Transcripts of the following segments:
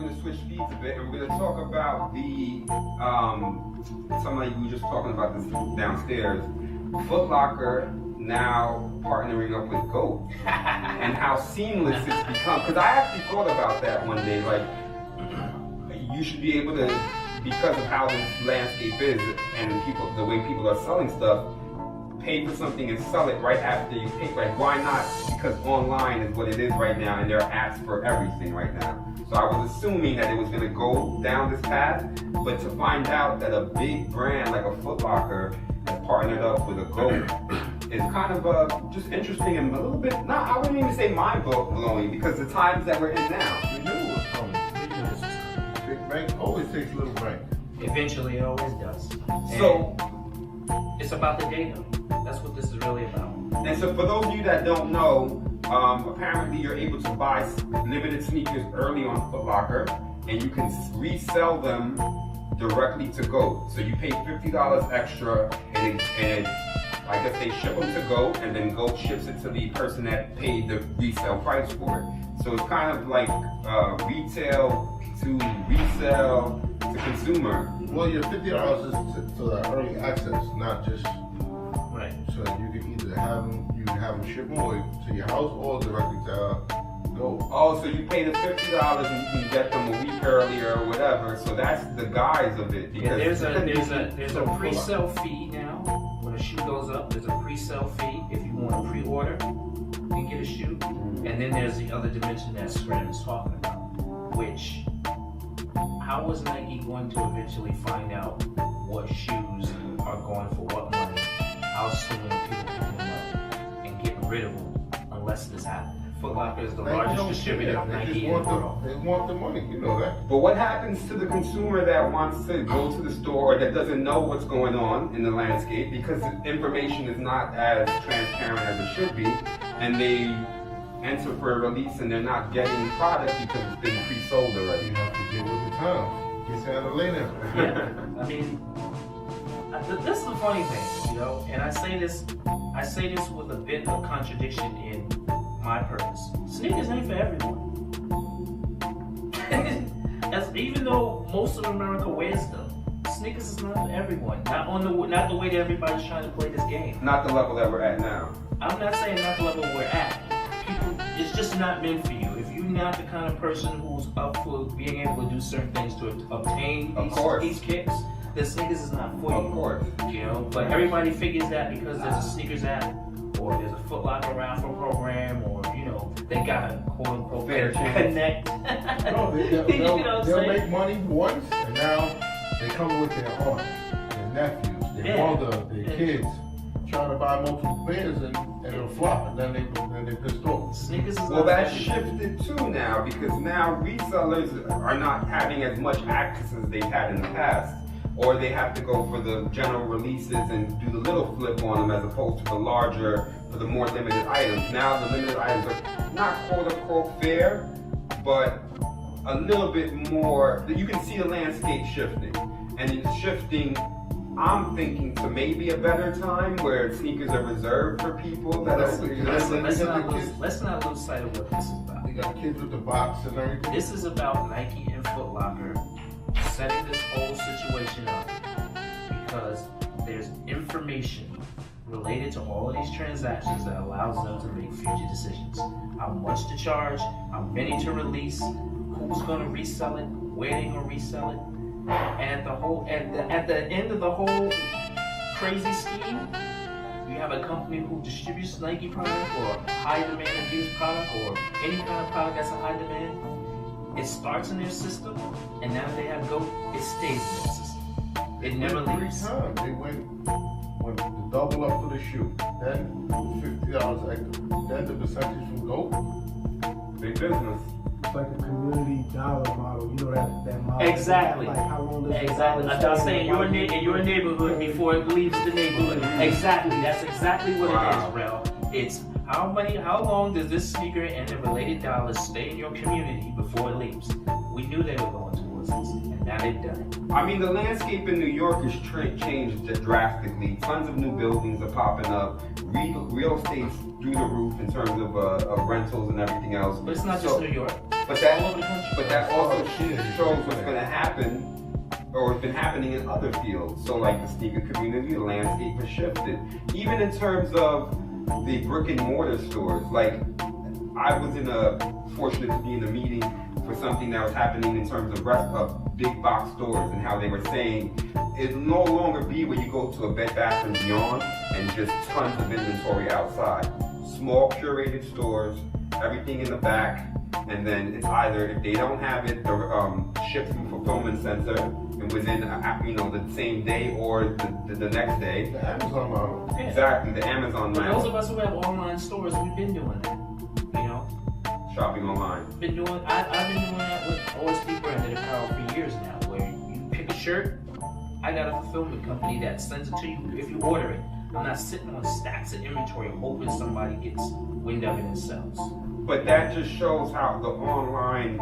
we're gonna switch feeds a bit, and we're gonna talk about the somebody we were just talking about this downstairs. Foot Locker now partnering up with GOAT, and how seamless it's become. Because I actually thought about that one day. Like, you should be able to, because of how this landscape is and people, the way people are selling stuff, pay for something and sell it right after you pay. Like, why not? Because online is what it is right now, and there are apps for everything right now. So I was assuming that it was going to go down this path, but to find out that a big brand like a Foot Locker has partnered up with a GOAT is kind of just interesting and a little bit, I wouldn't even say mind-blowing, because the times that we're in now. We knew it was coming. Big bank always takes little bank. Eventually, it always does. So it's about the data. That's what this is really about. And so for those of you that don't know, apparently you're able to buy limited sneakers early on Foot Locker, and you can resell them directly to GOAT. So you pay $50 extra, and I guess they ship them to GOAT, and then GOAT ships it to the person that paid the resale price for it. So it's kind of like retail to resell to consumer. Well, your $50 is to the early access, not just right. So you can either have them ship them to your house or directly to GOAT. Oh, so you pay the $50 and you can get them a week earlier or whatever. So that's the guise of it. Yeah, there's a pre-sale fee now. When a shoe goes up, there's a pre-sale fee if you want to pre-order and get a shoe. And then there's the other dimension that Scram is talking about, which, how is Nike going to eventually find out what shoes are going for what money? How soon are people picking them up and getting rid of them unless this happens? Foot Locker is the largest distributor of Nike in the world. They want the money, you know that. But what happens to the consumer that wants to go to the store or that doesn't know what's going on in the landscape because the information is not as transparent as it should be, and they enter for a release and they're not getting product because it's been pre-sold already? You have to deal with the time. Get out of later. Yeah, I mean, this is the funny thing, you know, and I say this with a bit of contradiction in my purpose. Sneakers ain't for everyone. Even though most of America wears them, sneakers is not for everyone. Not the way that everybody's trying to play this game. Not the level that we're at now. I'm not saying not the level we're at. People, it's just not meant for you. If you're not the kind of person who's up for being able to do certain things to obtain these kicks, then sneakers is not for you. Of course. You know, but everybody figures that because there's a sneakers app, or there's a Foot Locker raffle program, or, you know, they got a quote-unquote connect. No, they'll make money once, and now they come with their aunt, their nephews, their mother, their kids, trying to buy multiple pairs, and it'll flop, and then they pissed off. Sneakers is well, that's shifted too now, because now resellers are not having as much access as they've had in the past. Or they have to go for the general releases and do the little flip on them as opposed to the larger, for the more limited items. Now the limited items are not quote-unquote fair, but a little bit more, you can see the landscape shifting. And it's shifting, I'm thinking, to maybe a better time where sneakers are reserved for people that are... Let's not lose sight of what this is about. They got kids with the box and everything. This is about Nike and Foot Locker setting this whole situation up because there's information related to all of these transactions that allows them to make future decisions. How much to charge, how many to release, who's going to resell it, where they're going to resell it, and at the end of the whole crazy scheme, you have a company who distributes Nike product or high demand Adidas product or any kind of product that's a high demand. It starts in their system, and now they have GOAT, it stays in their system. It never leaves. 3 times. They went the double up for the shoe, then $50 extra, then the percentage from GOAT. Big business. It's like a community dollar model, you know that model. Exactly. Like how long does exactly. Like I was saying, in your neighborhood before it leaves the neighborhood. Exactly. That's exactly what it is, Rel. It's how long does this sneaker and the related dollars stay in your community before it leaves? We knew they were going towards this, and now they've done it. I mean, the landscape in New York has changed drastically. Tons of new buildings are popping up. Real estate's through the roof in terms of rentals and everything else. But it's not just New York. But that, all over the country. but that also shows what's going to happen, or has been happening in other fields. So like the sneaker community, the landscape has shifted. Even in terms of the brick and mortar stores, like I was fortunate to be in a meeting for something that was happening in terms of big box stores and how they were saying it'll no longer be where you go to a Bed Bath & Beyond and just tons of inventory outside. Small curated stores, everything in the back, and then it's either, if they don't have it, they're shipped through fulfillment center and within the same day or the next day. The Amazon model. Yeah. Exactly, the Amazon For model. those of us who have online stores, we've been doing that. You know, Shopping online. I've been doing that with OSD branded apparel for years now, where you pick a shirt, I got a fulfillment company that sends it to you if you order it. I'm not sitting on stacks of inventory hoping somebody gets wind of it and sells. But that just shows how the online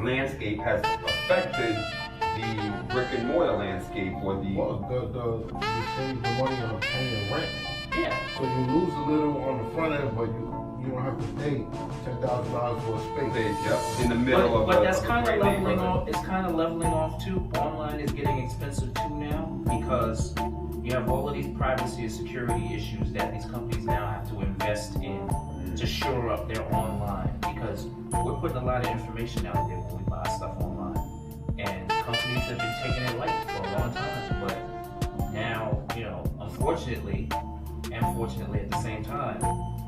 landscape has affected the brick and mortar landscape, or the Well, you save the money on paying rent. Yeah. So you lose a little on the front end, but you don't have to pay $10,000 for a space. Yep, in the middle But of that's a kind of great leveling neighborhood. off. It's kind of leveling off too. Online is getting expensive too now because you have all of these privacy and security issues that these companies now have to invest in to shore up their online, because we're putting a lot of information out there when we buy stuff online, and companies have been taking it light for a long time. But now, unfortunately, and fortunately at the same time,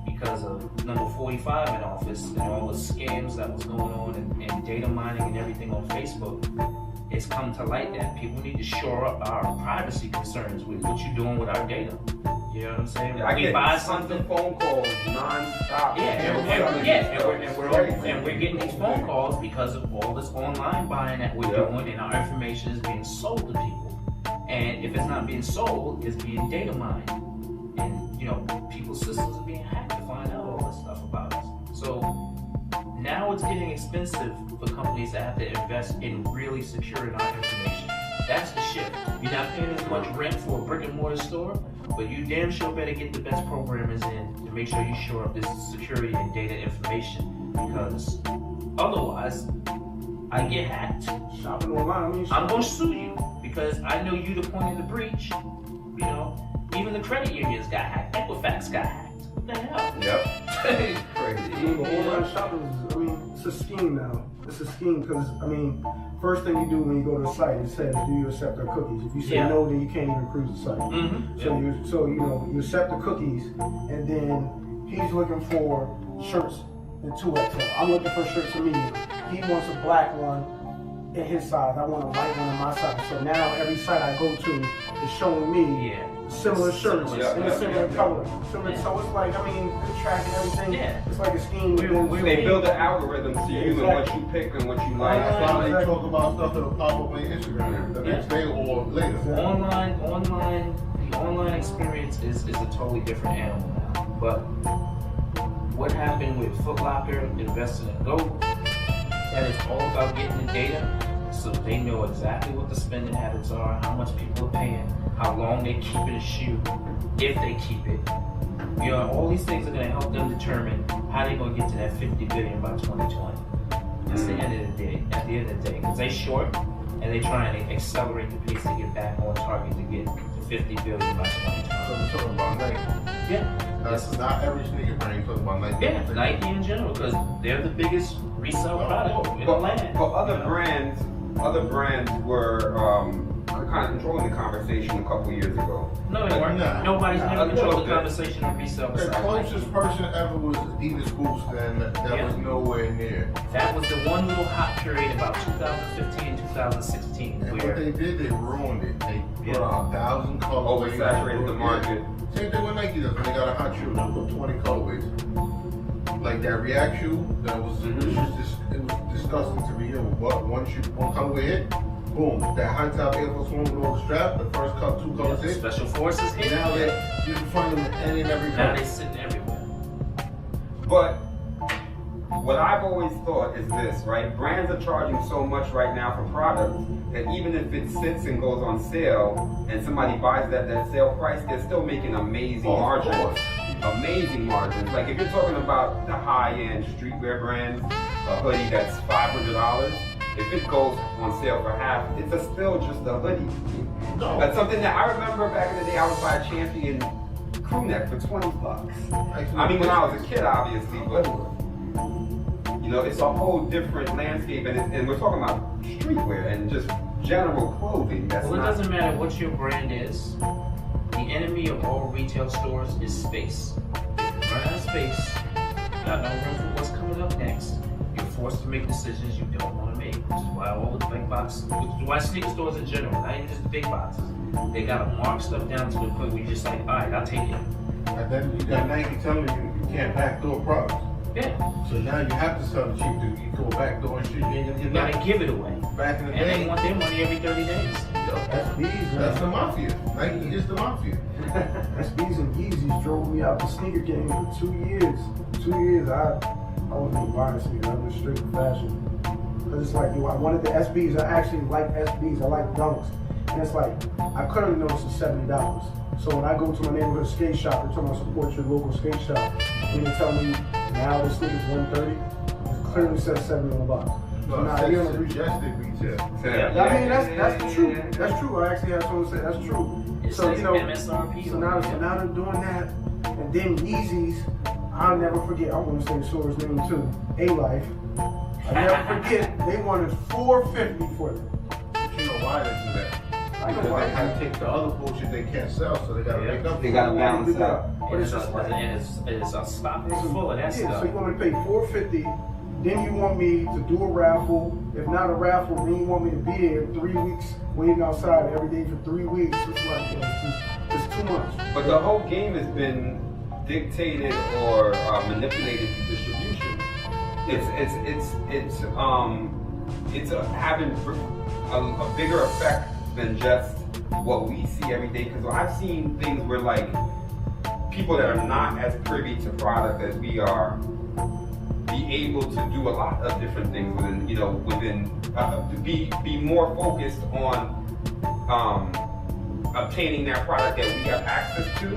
because of number 45 in office and all the scams that was going on and data mining and everything on Facebook, it's come to light that people need to shore up our privacy concerns with what you're doing with our data. You know what I'm saying? I We get buy tons something. of phone calls non-stop. And we're getting these phone calls because of all this online buying that we're doing, and our information is being sold to people. And if it's not being sold, it's being data mined. And people's systems are being hacked to find out all this stuff about us. So now it's getting expensive for companies to have to invest in really securing our information. That's the shift. You're not paying as much rent for a brick and mortar store, but you damn sure better get the best programmers in to make sure you shore up this security and data information, because otherwise, I get hacked. Shopping online, I'm gonna sue you because I know you the point of the breach. Even the credit unions got hacked. Equifax got hacked. What the hell? Yep. Crazy. Online shopping is, it's a scheme now. It's a scheme because, first thing you do when you go to the site, it says, do you accept our cookies? If you say no, then you can't even cruise the site. Mm-hmm. So you accept the cookies, and then he's looking for shirts in 2XL. I'm looking for shirts in medium. He wants a black one in his size. I want a white one in my size. So now every site I go to is showing me similar shirts in a similar color. So it's like, good tracking everything. Yeah. It's like a scheme. They build an algorithm to you and what you pick and what you like. That's why they talk about stuff that'll pop up on Instagram the next day or later. The online experience is a totally different animal now. But what happened with Foot Locker investing in Goat, that is all about getting the data so they know exactly what the spending habits are, how much people are paying, how long they keep it a shoe, if they keep it. All these things are going to help them determine how they're going to get to that 50 billion by 2020. That's the end of the day. At the end of the day, because they short and they trying to accelerate the pace to get back on target to get to 50 billion by 2020. So we're talking about Nike. Yeah. That's not every sneaker brand. You're talking about Nike. Yeah, Nike in general, because they're the biggest resale product in the land. But other brands were kind of controlling the conversation a couple years ago. No, they weren't. Nah. Nobody's Nah, never a controlled little the bit. conversation on resale The besides closest person ever was Adidas Boost, and that was nowhere near. That was the one little hot period about 2015, 2016. And what where they did, they ruined it. They put out 1,000 colorways. Oversaturated the market. Same thing with Nike does. When they got a hot shoe, they put 20 colorways. Like that React shoe, that was it was disgusting to me. One colorway hit, boom. That high top Air Force One with all the strap, the first two colors hit. Special Forces hit. Now you can find them in any and every Now color. they're sitting everywhere. But what I've always thought is this, right? Brands are charging so much right now for products that even if it sits and goes on sale and somebody buys that sale price, they're still making amazing margins. Amazing margins. Like if you're talking about the high-end streetwear brands, a hoodie that's $500, if it goes on sale for half, it's still just a hoodie. No. That's something that I remember back in the day. I would buy a Champion crew neck for $20. I mean, when I was a kid, obviously, but you know, it's a whole different landscape, and we're talking about streetwear and just general clothing. That's Well, it not. doesn't matter what your brand is. The enemy of all retail stores is space. If you run out of space, you got no room for what's coming up next. You're forced to make decisions you don't want to make, which is why all the big boxes, which is why sneaker stores in general, not even just the big boxes, they gotta mark stuff down to the point where you're just like, all right, I'll take it. And then you got Nike telling you can't backdoor products. Yeah, So now you have to sell the cheap dude. You go backdoor and shit. you gotta give it away. Back in the And they day, want their money every 30 days. that's the mafia. Nike is the mafia. SBs and Yeezys drove me out the sneaker game for 2 years. 2 years, I wasn't even buying sneakers. I was straight fashion. Cause it's like, I wanted the SBs. I actually like SBs. I like Dunks. And it's like, I couldn't notice it's $70. So when I go to my neighborhood skate shop, they're talking about support your local skate shop. And they tell me now the sneaker's $130. It clearly says $70 on the box. So now That's you're gonna reach. suggested retail. I mean, that's the truth. That's true. I actually had someone say that's true. It So says you know, MSRP. so now they're doing that, and then Yeezys. I'll never forget. I'm gonna say the store's name too. A-Life. I never forget. They wanted $450 for them. But you know why they do that? I know Because why. they have to take the other bullshit they can't sell, so they gotta make up. They for gotta it. balance out. But And it's it's just like, a stock full of that yeah. stuff. So you want me to pay $450? Then you want me to do a raffle. If not a raffle, then you want me to be there 3 weeks, waiting outside every day for 3 weeks. It's like, it's too much. But the whole game has been dictated or manipulated through distribution. It's having a bigger effect than just what we see every day. Because I've seen things where like people that are not as privy to product as we are be able to do a lot of different things to be more focused on obtaining that product that we have access to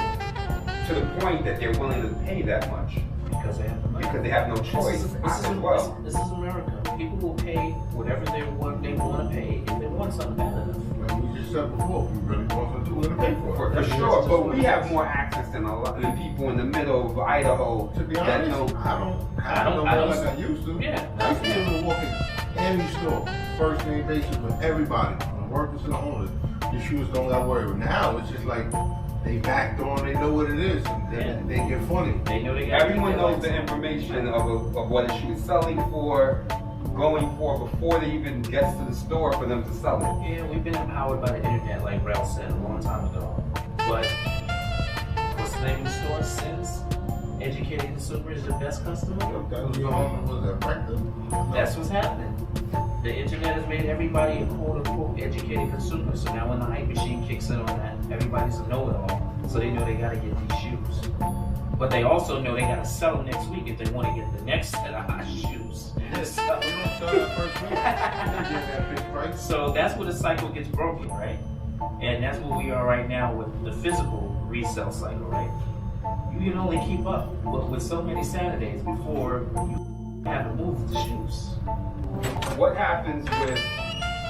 the point that they're willing to pay that much Because they have the money. because they have no choice as well. This is America. People will pay whatever they want to pay if they want something bad enough. Like we just said before, we really want something, we're gonna pay for it. For sure, but we have more access than than people in the middle of Idaho To be that honest, know. I don't know like I used to. Yeah. I used to be able to walk in any store, first name basis with everybody, from the workers to the owners. Your shoes don't got to worry. But now it's just like they backed on, they know what it is, and they get funny. They know they got Everyone knows the information of what a shoe is selling for, going for before they even gets to the store for them to sell it. Yeah, we've been empowered by the internet, like Rel said a long time ago. But what's the name of the store? Since educated consumer is the best customer. That was was effective. That's what's happening. The internet has made everybody a quote-unquote educated consumer. So now when the hype machine kicks in on that, everybody's a know-it-all. So they know they gotta get these shoes. But they also know they gotta sell them next week if they want to get the next set of hot shoes. We don't sell that first week. We don't get that big price. So that's where the cycle gets broken, right? And that's where we are right now with the physical resale cycle, right? You can only keep up with so many Saturdays before you have to move the shoes. What happens with?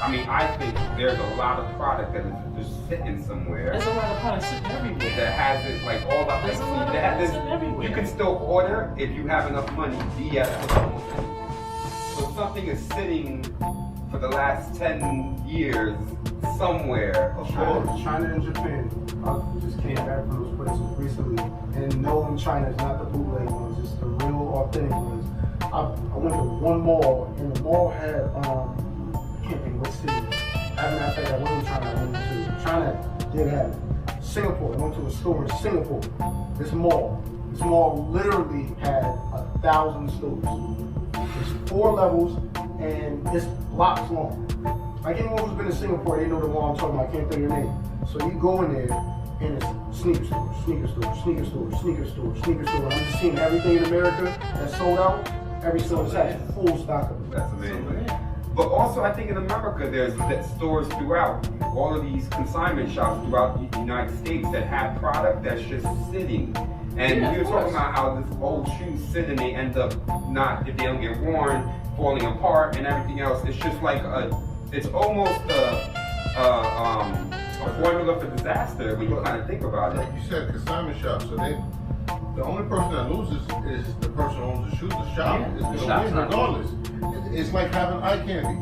I think there's a lot of product that is just sitting somewhere There's a lot of products sitting everywhere. that has it like all the There's a lot of that has products this. sitting everywhere. You can still order if you have enough money via Amazon. So something is sitting for the last 10 years somewhere. China and Japan. I just came back from those places recently, and knowing China is not the bootleg ones, it's the real authentic ones. I went to one mall, and the mall had I can't think what city. As a matter of fact, I wasn't China. I went to China. Did have it. Singapore. I went to a store in Singapore. This mall literally had 1,000 stores. It's 4 levels, and it's blocks long. Like anyone who's been to Singapore, they know the mall I'm talking about. I can't think of your name. So you go in there, and it's sneaker store, sneaker store, sneaker store, sneaker store, sneaker store. I'm just seeing everything in America that's sold out. Every store has full stock of it. That's amazing. But also, I think in America, there's stores throughout, all of these consignment shops throughout the United States that have product that's just sitting. And we were talking about how this old shoes sit and they end up not, if they don't get worn, falling apart and everything else. It's just like it's almost a formula for disaster when you kind of think about it. Like you said, consignment shop. So the only person that loses is the person who owns the shoe. The shop is going to win regardless. It's like having eye candy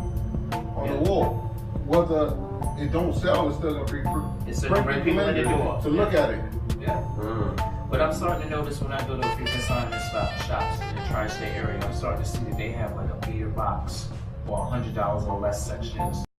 on the wall. Whether it don't sell, it's still going to be It's going to bring people in the door to look at it. Yeah. But I'm starting to notice when I go to a few consignment shops in the tri-state area, I'm starting to see that they have like a meter box or $100 or less sections.